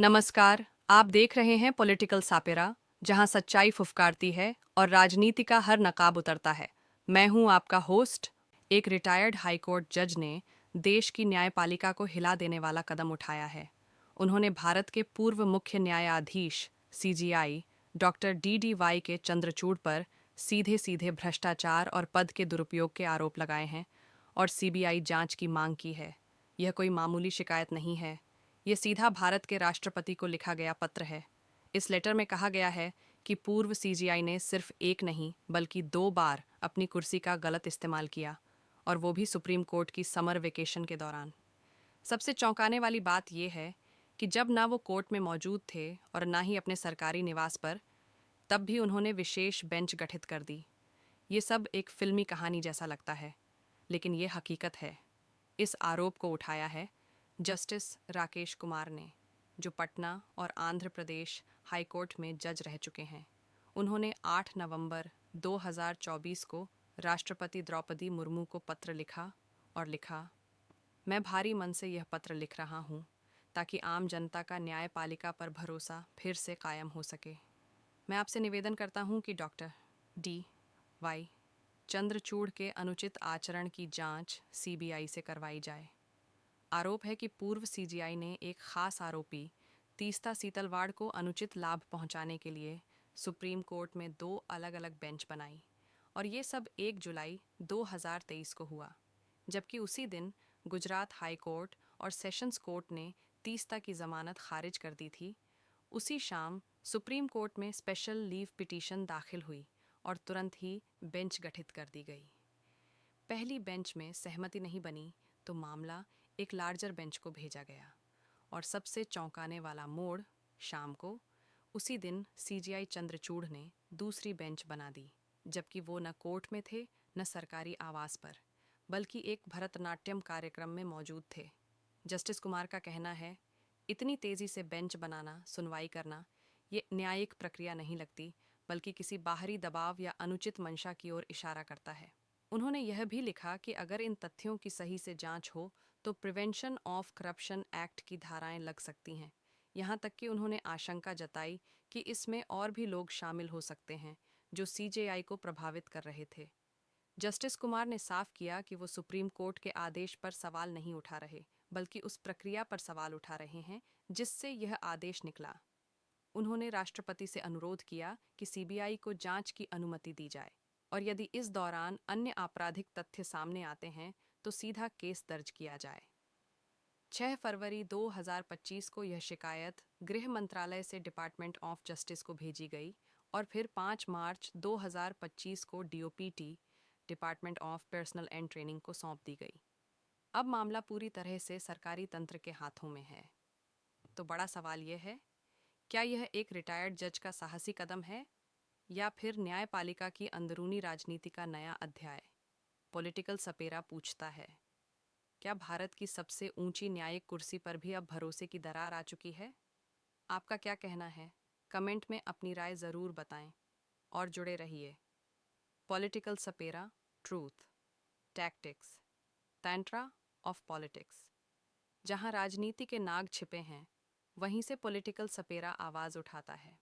नमस्कार। आप देख रहे हैं पॉलिटिकल सापेरा, जहां सच्चाई फुफकारती है और राजनीति का हर नकाब उतरता है। मैं हूं आपका होस्ट। एक रिटायर्ड हाईकोर्ट जज ने देश की न्यायपालिका को हिला देने वाला कदम उठाया है। उन्होंने भारत के पूर्व मुख्य न्यायाधीश सीजीआई डॉक्टर डीडीवाई के चंद्रचूड़ पर सीधे सीधे भ्रष्टाचार और पद के दुरुपयोग के आरोप लगाए हैं और सीबीआई जांच की मांग की है। यह कोई मामूली शिकायत नहीं है। ये सीधा भारत के राष्ट्रपति को लिखा गया पत्र है। इस लेटर में कहा गया है कि पूर्व सीजीआई ने सिर्फ एक नहीं बल्कि 2 बार अपनी कुर्सी का गलत इस्तेमाल किया, और वो भी सुप्रीम कोर्ट की समर वेकेशन के दौरान। सबसे चौंकाने वाली बात यह है कि जब ना वो कोर्ट में मौजूद थे और ना ही अपने सरकारी निवास पर, तब भी उन्होंने विशेष बेंच गठित कर दी। ये सब एक फिल्मी कहानी जैसा लगता है, लेकिन ये हकीकत है। इस आरोप को उठाया है जस्टिस राकेश कुमार ने, जो पटना और आंध्र प्रदेश हाईकोर्ट में जज रह चुके हैं। उन्होंने 8 नवंबर 2024 को राष्ट्रपति द्रौपदी मुर्मू को पत्र लिखा और लिखा, मैं भारी मन से यह पत्र लिख रहा हूँ ताकि आम जनता का न्यायपालिका पर भरोसा फिर से कायम हो सके। मैं आपसे निवेदन करता हूँ कि डॉक्टर डी चंद्रचूड़ के अनुचित आचरण की जांच सीबीआई से करवाई जाए। आरोप है कि पूर्व सीजीआई ने एक खास आरोपी तीस्ता सीतलवाड़ को अनुचित लाभ पहुंचाने के लिए सुप्रीम कोर्ट में 2 अलग अलग बेंच बनाई, और ये सब 1 जुलाई 2023 को हुआ, जबकि उसी दिन गुजरात हाई कोर्ट और सेशंस कोर्ट ने तीस्ता की जमानत खारिज कर दी थी। उसी शाम सुप्रीम कोर्ट में स्पेशल लीव पिटीशन दाखिल हुई और तुरंत ही बेंच गठित कर दी गई। पहली बेंच में सहमति नहीं बनी तो मामला एक लार्जर बेंच को भेजा गया, और सबसे चौंकाने वाला मोड़ शाम को उसी दिन सीजीआई चंद्रचूड़ ने दूसरी बेंच बना दी, जबकि वो न कोर्ट में थे न सरकारी आवास पर, बल्कि एक भरतनाट्यम कार्यक्रम में मौजूद थे। जस्टिस कुमार का कहना है, इतनी तेजी से बेंच बनाना, सुनवाई करना, ये न्यायिक प्रक्रिया नहीं लगती, बल्कि किसी बाहरी दबाव या अनुचित मंशा की ओर इशारा करता है। उन्होंने यह भी लिखा कि अगर इन तथ्यों की सही से जांच हो तो प्रिवेंशन ऑफ करप्शन एक्ट की धाराएं लग सकती हैं। यहाँ तक कि उन्होंने आशंका जताई कि इसमें और भी लोग शामिल हो सकते हैं जो सीजेआई को प्रभावित कर रहे थे। जस्टिस कुमार ने साफ किया कि वो सुप्रीम कोर्ट के आदेश पर सवाल नहीं उठा रहे, बल्कि उस प्रक्रिया पर सवाल उठा रहे हैं जिससे यह आदेश निकला। उन्होंने राष्ट्रपति से अनुरोध किया कि सीबीआई को जांच की अनुमति दी जाए, और यदि इस दौरान अन्य आपराधिक तथ्य सामने आते हैं तो सीधा केस दर्ज किया जाए। 6 फरवरी 2025 को यह शिकायत गृह मंत्रालय से डिपार्टमेंट ऑफ जस्टिस को भेजी गई, और फिर 5 मार्च 2025 को DOPT department of personal and training को सौंप दी गई। अब मामला पूरी तरह से सरकारी तंत्र के हाथों में है। तो बड़ा सवाल यह है, क्या यह एक रिटायर्ड जज का साहसी कदम है या फिर न्यायपालिका की अंदरूनी राजनीति का नया अध्याय? पॉलिटिकल सपेरा पूछता है, क्या भारत की सबसे ऊंची न्यायिक कुर्सी पर भी अब भरोसे की दरार आ चुकी है? आपका क्या कहना है? कमेंट में अपनी राय ज़रूर बताएं और जुड़े रहिए। Political Sapera, truth, tactics, tantra of politics. जहां राजनीति के नाग छिपे हैं, वहीं से पॉलिटिकल सपेरा आवाज़ उठाता है।